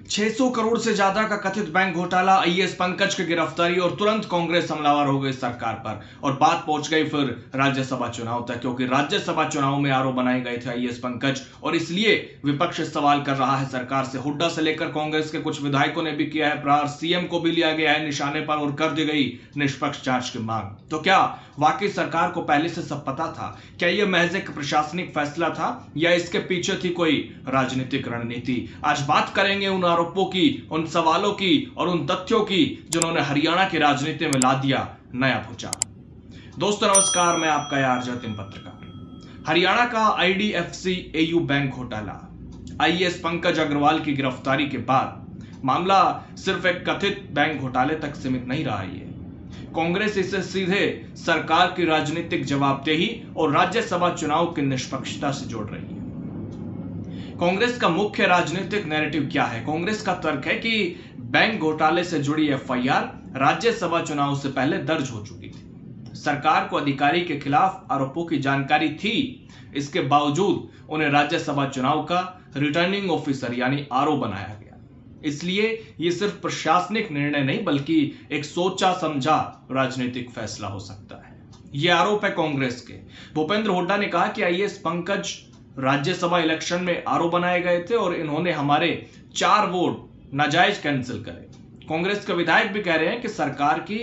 600 करोड़ से ज्यादा का कथित बैंक घोटाला, आईएएस पंकज की गिरफ्तारी और तुरंत कांग्रेस हमलावर हो गई सरकार पर। और बात पहुंच गई फिर राज्यसभा चुनाव तक, क्योंकि राज्यसभा चुनाव में आरोप बनाए गए थे आईएएस पंकज, और इसलिए विपक्ष सवाल कर रहा है सरकार से। हुड्डा से लेकर कांग्रेस के कुछ विधायकों ने भी किया है प्रहार, सीएम को भी लिया गया है निशाने पर और कर दी गई निष्पक्ष जांच की मांग। तो क्या वाकई सरकार को पहले से सब पता था? क्या यह महज एक प्रशासनिक फैसला था या इसके पीछे थी कोई राजनीतिक रणनीति? आज बात करेंगे उन आरोपों की, उन सवालों की और उन तथ्यों की जिन्होंने हरियाणा की राजनीति में ला दिया नया भूचाल। दोस्तों नमस्कार, मैं आपका यार जतिन पत्रकार। हरियाणा का आईडीएफसी एयू बैंक घोटाला, आईएएस पंकज अग्रवाल की गिरफ्तारी के बाद मामला सिर्फ एक कथित बैंक घोटाले तक सीमित नहीं रहा है। कांग्रेस इसे सीधे सरकार की राजनीतिक जवाबदेही और राज्यसभा चुनाव की निष्पक्षता से जोड़ रही है। कांग्रेस का मुख्य राजनीतिक नैरेटिव क्या है? कांग्रेस का तर्क है कि बैंक घोटाले से जुड़ी एफआईआर राज्यसभा चुनाव से पहले दर्ज हो चुकी थी। सरकार को अधिकारी के खिलाफ आरोपों की जानकारी थी, इसके बावजूद उन्हें राज्यसभा चुनाव का रिटर्निंग ऑफिसर यानी आरओ बनाया गया। इसलिए यह सिर्फ प्रशासनिक निर्णय नहीं बल्कि एक सोचा समझा राजनीतिक फैसला हो सकता है। यह आरोप है कांग्रेस के। भूपेंद्र हुड्डा ने कहा कि आईएएस पंकज राज्यसभा इलेक्शन में आरओ बनाए गए थे और इन्होंने हमारे 4 वोट नाजायज कैंसिल करे। कांग्रेस के विधायक भी कह रहे हैं कि सरकार की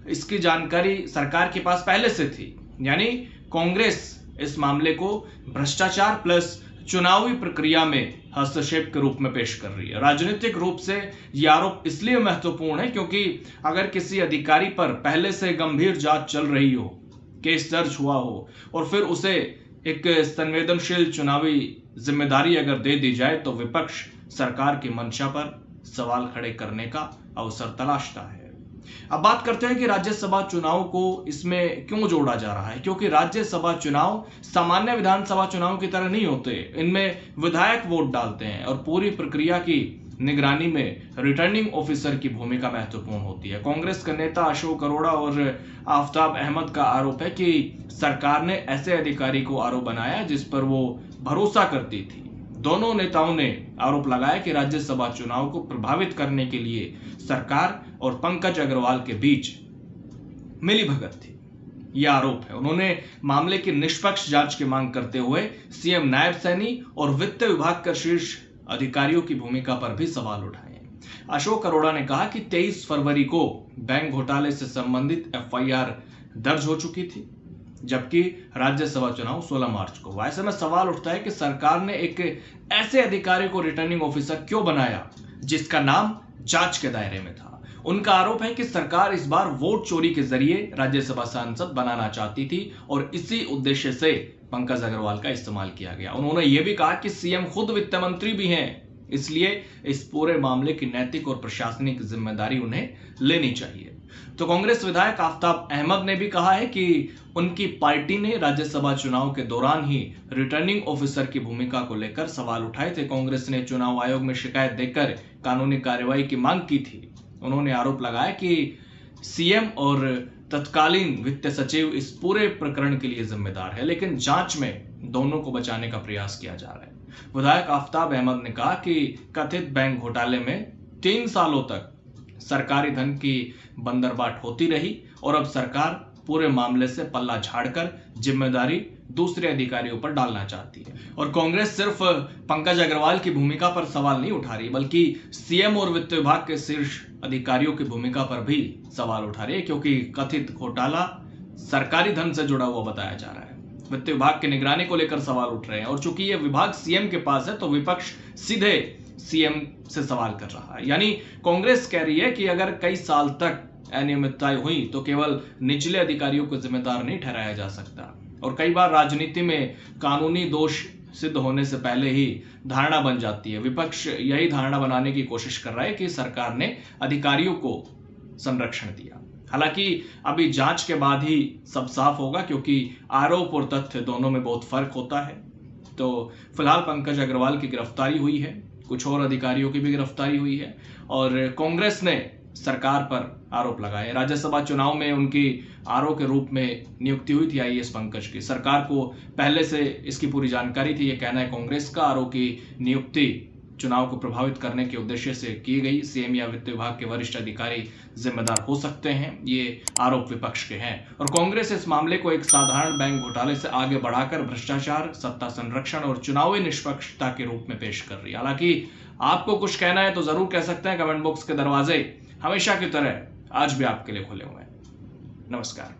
इसकी जानकारी सरकार के पास पहले से थी, यानी कांग्रेस इस मामले को भ्रष्टाचार प्लस चुनावी प्रक्रिया में हस्तक्षेप के रूप में पेश कर रही है। राजनीतिक रूप से यह आरोप इसलिए महत्वपूर्ण है क्योंकि अगर किसी अधिकारी पर पहले से गंभीर जांच चल रही हो, केस दर्ज हुआ हो और फिर उसे एक संवेदनशील चुनावी जिम्मेदारी अगर दे दी जाए तो विपक्ष सरकार की मंशा पर सवाल खड़े करने का अवसर तलाशता है। अब बात करते हैं कि राज्यसभा चुनाव को इसमें क्यों जोड़ा जा रहा है, क्योंकि राज्यसभा चुनाव सामान्य विधानसभा चुनाव की तरह नहीं होते। इनमें विधायक वोट डालते हैं और पूरी प्रक्रिया की निगरानी में रिटर्निंग ऑफिसर की भूमिका महत्वपूर्ण होती है। कांग्रेस के नेता अशोक अरोड़ा और आफ्ताब अहमद का आरोप है कि सरकार ने ऐसे अधिकारी को आरोप बनाया जिस पर वो भरोसा करती थी। दोनों नेताओं ने आरोप लगाया कि राज्यसभा चुनाव को प्रभावित करने के लिए सरकार और पंकज अग्रवाल के बीच मिलीभगत थी। यह आरोप है। उन्होंने मामले की निष्पक्ष जांच की मांग करते हुए सीएम, नायब सैनी और वित्त विभाग के शीर्ष अधिकारियों की भूमिका पर भी सवाल उठाए। अशोक अरोड़ा ने कहा कि 23 फरवरी को बैंक घोटाले से संबंधित एफआईआर दर्ज हो चुकी थी, जबकि राज्यसभा चुनाव 16 मार्च को। ऐसे में सवाल उठता है कि सरकार ने एक ऐसे अधिकारी को रिटर्निंग ऑफिसर क्यों बनाया जिसका नाम जांच के दायरे में था। उनका आरोप है कि सरकार इस बार वोट चोरी के जरिए राज्यसभा सांसद बनाना चाहती थी और इसी उद्देश्य से पंकज अग्रवाल का इस्तेमाल किया गया। उन्होंने यह भी कहा कि सीएम खुद वित्त मंत्री भी हैं, इसलिए इस पूरे मामले की नैतिक और प्रशासनिक जिम्मेदारी उन्हें लेनी चाहिए। तो कांग्रेस विधायक आफ्ताब अहमद ने भी कहा है कि उनकी पार्टी ने राज्यसभा चुनाव के दौरान ही रिटर्निंग ऑफिसर की भूमिका को लेकर सवाल उठाए थे। कांग्रेस ने चुनाव आयोग में शिकायत देकर कानूनी कार्रवाई की मांग की थी। उन्होंने आरोप लगाया कि सीएम और तत्कालीन वित्त सचिव इस पूरे प्रकरण के लिए जिम्मेदार है, लेकिन जांच में दोनों को बचाने का प्रयास किया जा रहा है। विधायक आफ्ताब अहमद ने कहा कि कथित बैंक घोटाले में 3 सालों तक सरकारी धन की बंदरबाट होती रही और अब सरकार पूरे मामले से पल्ला झाड़कर जिम्मेदारी दूसरे अधिकारियों पर डालना चाहती है। और कांग्रेस सिर्फ पंकज अग्रवाल की भूमिका पर सवाल नहीं उठा रही बल्कि सीएम और वित्त विभाग के शीर्ष अधिकारियों की भूमिका पर भी सवाल उठा रही है, क्योंकि कथित घोटाला सरकारी धन से जुड़ा हुआ बताया जा रहा है। वित्त विभाग की निगरानी को लेकर सवाल उठ रहे हैं और चूंकि यह विभाग सीएम के पास है तो विपक्ष सीधे सीएम से सवाल कर रहा है। यानी कांग्रेस कह रही है कि अगर कई साल तक अनियमितताएं हुई तो केवल निचले अधिकारियों को जिम्मेदार नहीं ठहराया जा सकता। और कई बार राजनीति में कानूनी दोष सिद्ध होने से पहले ही धारणा बन जाती है। विपक्ष यही धारणा बनाने की कोशिश कर रहा है कि सरकार ने अधिकारियों को संरक्षण दिया। हालांकि अभी जांच के बाद ही सब साफ होगा, क्योंकि आरोप और तथ्य दोनों में बहुत फर्क होता है। तो फिलहाल पंकज अग्रवाल की गिरफ्तारी हुई है, कुछ और अधिकारियों की भी गिरफ्तारी हुई है और कांग्रेस ने सरकार पर आरोप लगाए। राज्यसभा चुनाव में उनकी आरओ के रूप में नियुक्ति हुई थी आईएएस पंकज की। सरकार को पहले से इसकी पूरी जानकारी थी, यह कहना है कांग्रेस का। आरओ की नियुक्ति चुनाव को प्रभावित करने के उद्देश्य से की गई। सीएम या वित्त विभाग के वरिष्ठ अधिकारी जिम्मेदार हो सकते हैं, ये आरोप विपक्ष के हैं। और कांग्रेस इस मामले को एक साधारण बैंक घोटाले से आगे बढ़ाकर भ्रष्टाचार, सत्ता संरक्षण और चुनावी निष्पक्षता के रूप में पेश कर रही है। हालांकि आपको कुछ कहना है तो जरूर कह सकते हैं। कमेंट बॉक्स के दरवाजे हमेशा की तरह आज भी आपके लिए खुले हुए हैं। नमस्कार।